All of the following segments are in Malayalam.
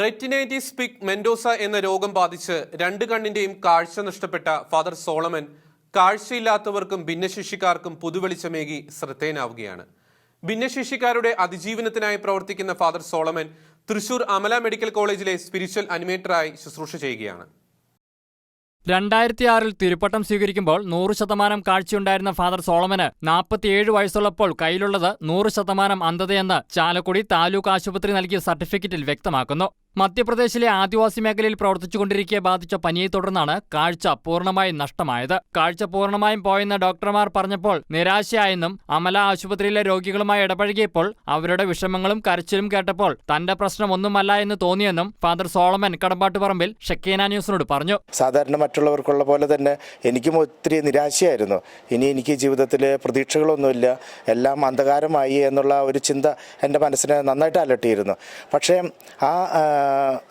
റെറ്റിനൈറ്റിസ് പിഗ്മെന്റോസ എന്ന രോഗം ബാധിച്ച് രണ്ട് കണ്ണിന്റെയും കാഴ്ച നഷ്ടപ്പെട്ട ഫാദർ സോളമൻ കാഴ്ചയില്ലാത്തവർക്കും ഭിന്നശേഷിക്കാർക്കും പുതുവെളിച്ചമേകി ശ്രദ്ധേയനാവുകയാണ്. ഭിന്നശേഷിക്കാരുടെ അതിജീവനത്തിനായി പ്രവർത്തിക്കുന്ന father Solomon Thrissur Amala medical കോളേജിലെ സ്പിരിച്വൽ അനിമേറ്ററായി ശുശ്രൂഷ ചെയ്യുകയാണ്. 2006 തിരുപ്പട്ടം സ്വീകരിക്കുമ്പോൾ 100% കാഴ്ചയുണ്ടായിരുന്ന ഫാദർ സോളമന് 47 വയസ്സുള്ളപ്പോൾ കയ്യിലുള്ളത് 100% അന്ധതയെന്ന് ചാലക്കുടി താലൂക്ക് ആശുപത്രി നൽകിയ സർട്ടിഫിക്കറ്റിൽ വ്യക്തമാക്കുന്നു. മധ്യപ്രദേശിലെ ആദിവാസി മേഖലയിൽ പ്രവർത്തിച്ചുകൊണ്ടിരിക്കെ ബാധിച്ച പനിയെ തുടർന്നാണ് കാഴ്ച പൂർണ്ണമായും നഷ്ടമായത്. കാഴ്ച പൂർണ്ണമായും പോയെന്ന് ഡോക്ടർമാർ പറഞ്ഞപ്പോൾ നിരാശയായെന്നും അമല ആശുപത്രിയിലെ രോഗികളുമായി ഇടപഴകിയപ്പോൾ അവരുടെ വിഷമങ്ങളും കരച്ചിലും കേട്ടപ്പോൾ തന്റെ പ്രശ്നം ഒന്നുമല്ല എന്ന് തോന്നിയെന്നും ഫാദർ സോളമൻ കടമ്പാട്ടുപറമ്പിൽ ഷെക്കേന ന്യൂസിനോട് പറഞ്ഞു. സാധാരണ മറ്റുള്ളവർക്കുള്ള പോലെ തന്നെ എനിക്കും ഒത്തിരി നിരാശയായിരുന്നു. ഇനി എനിക്ക് ജീവിതത്തിൽ പ്രതീക്ഷകളൊന്നുമില്ല, എല്ലാം അന്ധകാരമായി എന്നുള്ള ഒരു ചിന്ത എൻ്റെ മനസ്സിനെ നന്നായിട്ട് അലട്ടിയിരുന്നു. പക്ഷേ ആ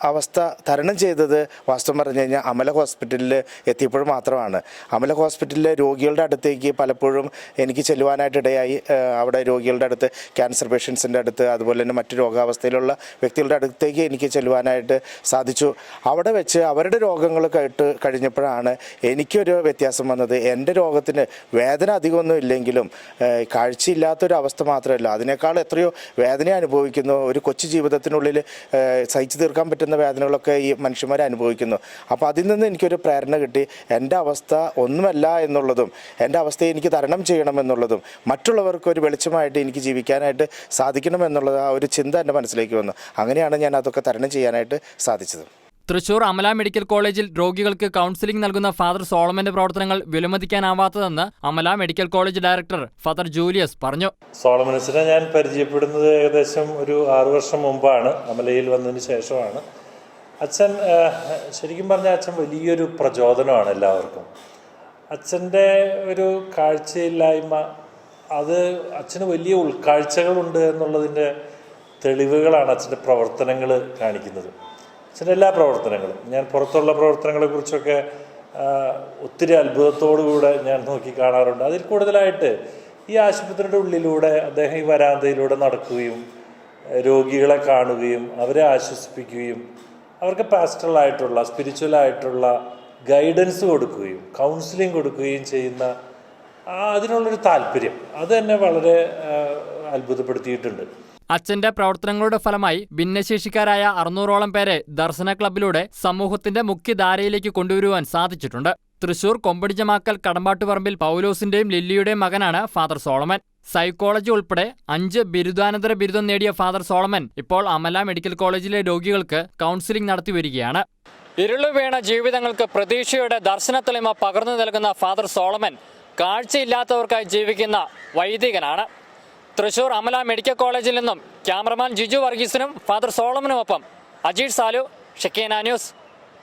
അവസ്ഥ തരണം ചെയ്തത് വാസ്തവം പറഞ്ഞു കഴിഞ്ഞാൽ അമല ഹോസ്പിറ്റലിൽ എത്തിയപ്പോഴും മാത്രമാണ്. അമല ഹോസ്പിറ്റലിലെ രോഗികളുടെ അടുത്തേക്ക് പലപ്പോഴും എനിക്ക് ചെല്ലുവാനായിട്ടിടയായി. അവിടെ രോഗികളുടെ അടുത്ത്, ക്യാൻസർ പേഷ്യൻസിൻ്റെ അടുത്ത്, അതുപോലെ തന്നെ മറ്റു രോഗാവസ്ഥയിലുള്ള വ്യക്തികളുടെ അടുത്തേക്ക് എനിക്ക് ചെല്ലുവാനായിട്ട് സാധിച്ചു. അവിടെ വെച്ച് അവരുടെ രോഗങ്ങൾ കേട്ട് കഴിഞ്ഞപ്പോഴാണ് എനിക്കൊരു വ്യത്യാസം വന്നത്. എൻ്റെ രോഗത്തിന് വേദന അധികമൊന്നും ഇല്ലെങ്കിലും കാഴ്ചയില്ലാത്തൊരു അവസ്ഥ മാത്രമല്ല, അതിനേക്കാൾ എത്രയോ വേദന അനുഭവിക്കുന്നു. ഒരു കൊച്ചു ജീവിതത്തിനുള്ളിൽ സഹിച്ചു തീർക്കാൻ പറ്റുന്ന വേദനകളൊക്കെ ഈ മനുഷ്യന്മാർ അനുഭവിക്കുന്നു. അപ്പോൾ അതിൽ നിന്ന് എനിക്കൊരു പ്രേരണ കിട്ടി. എൻ്റെ അവസ്ഥ ഒന്നുമല്ല എന്നുള്ളതും എൻ്റെ അവസ്ഥയെ എനിക്ക് തരണം ചെയ്യണമെന്നുള്ളതും മറ്റുള്ളവർക്ക് ഒരു വെളിച്ചമായിട്ട് എനിക്ക് ജീവിക്കാനായിട്ട് സാധിക്കണമെന്നുള്ളത് ആ ഒരു ചിന്ത എൻ്റെ മനസ്സിലേക്ക് വന്നു. അങ്ങനെയാണ് ഞാൻ അതൊക്കെ തരണം ചെയ്യാനായിട്ട് സാധിച്ചത്. തൃശൂർ അമല മെഡിക്കൽ കോളേജിൽ രോഗികൾക്ക് കൗൺസിലിംഗ് നൽകുന്ന ഫാദർ സോളമന്റെ പ്രവർത്തനങ്ങൾ വിലമതിക്കാനാവാത്തതെന്ന് Amala medical college director father Julius പറഞ്ഞു. സോളമനസിനെ ഞാൻ പരിചയപ്പെടുന്നത് ഏകദേശം ഒരു 6 വർഷം മുമ്പാണ്. അമലയിൽ വന്നതിന് ശേഷമാണ്. അച്ഛൻ ശരിക്കും പറഞ്ഞാൽ അച്ഛൻ വലിയൊരു പ്രചോദനമാണ് എല്ലാവർക്കും. അച്ഛൻ്റെ ഒരു കാഴ്ചയില്ലായ്മ, അത് അച്ഛന് വലിയ ഉൾക്കാഴ്ചകളുണ്ട് എന്നുള്ളതിൻ്റെ തെളിവുകളാണ് അച്ഛൻ്റെ പ്രവർത്തനങ്ങൾ കാണിക്കുന്നത്. അച്ഛൻ്റെ എല്ലാ പ്രവർത്തനങ്ങളും, ഞാൻ പുറത്തുള്ള പ്രവർത്തനങ്ങളെക്കുറിച്ചൊക്കെ ഒത്തിരി അത്ഭുതത്തോടുകൂടെ ഞാൻ നോക്കി കാണാറുണ്ട്. അതിൽ കൂടുതലായിട്ട് ഈ ആശുപത്രിയുടെ ഉള്ളിലൂടെ അദ്ദേഹം ഈ വരാന്തയിലൂടെ നടക്കുകയും രോഗികളെ കാണുകയും അവരെ ആശ്വസിപ്പിക്കുകയും അവർക്ക് പാസ്റ്ററലായിട്ടുള്ള സ്പിരിച്വലായിട്ടുള്ള ഗൈഡൻസ് കൊടുക്കുകയും കൗൺസിലിംഗ് കൊടുക്കുകയും ചെയ്യുന്ന അതിനുള്ളൊരു താല്പര്യം അത് എന്നെ വളരെ അത്ഭുതപ്പെടുത്തിയിട്ടുണ്ട്. അച്ഛന്റെ പ്രവർത്തനങ്ങളുടെ ഫലമായി ഭിന്നശേഷിക്കാരായ 600ഓളം പേരെ ദർശന ക്ലബിലൂടെ സമൂഹത്തിന്റെ മുഖ്യധാരയിലേക്ക് കൊണ്ടുവരുവാൻ സാധിച്ചിട്ടുണ്ട്. തൃശൂർ കൊമ്പടിജമാക്കൽ കടമ്പാട്ടുപറമ്പിൽ പൗലോസിന്റെയും ലില്ലിയുടെയും മകനാണ് ഫാദർ സോളമൻ. സൈക്കോളജി ഉൾപ്പെടെ 5 ബിരുദാനന്തര ബിരുദം നേടിയ ഫാദർ സോളമൻ ഇപ്പോൾ അമല മെഡിക്കൽ കോളേജിലെ രോഗികൾക്ക് കൗൺസിലിംഗ് നടത്തിവരികയാണ്. ഇരുളുവീണ ജീവിതങ്ങൾക്ക് പ്രതീക്ഷയുടെ ദർശനത്തെളിമ പകർന്നു നൽകുന്ന ഫാദർ സോളമൻ കാഴ്ചയില്ലാത്തവർക്കായി ജീവിക്കുന്ന വൈദികനാണ്. തൃശൂർ അമല മെഡിക്കൽ കോളേജിൽ നിന്നും ക്യാമറമാൻ ജിജു വർഗീസിനും ഫാദർ സോളമനുമൊപ്പം അജീഷ് സാലു, ഷെക്കേന ന്യൂസ്.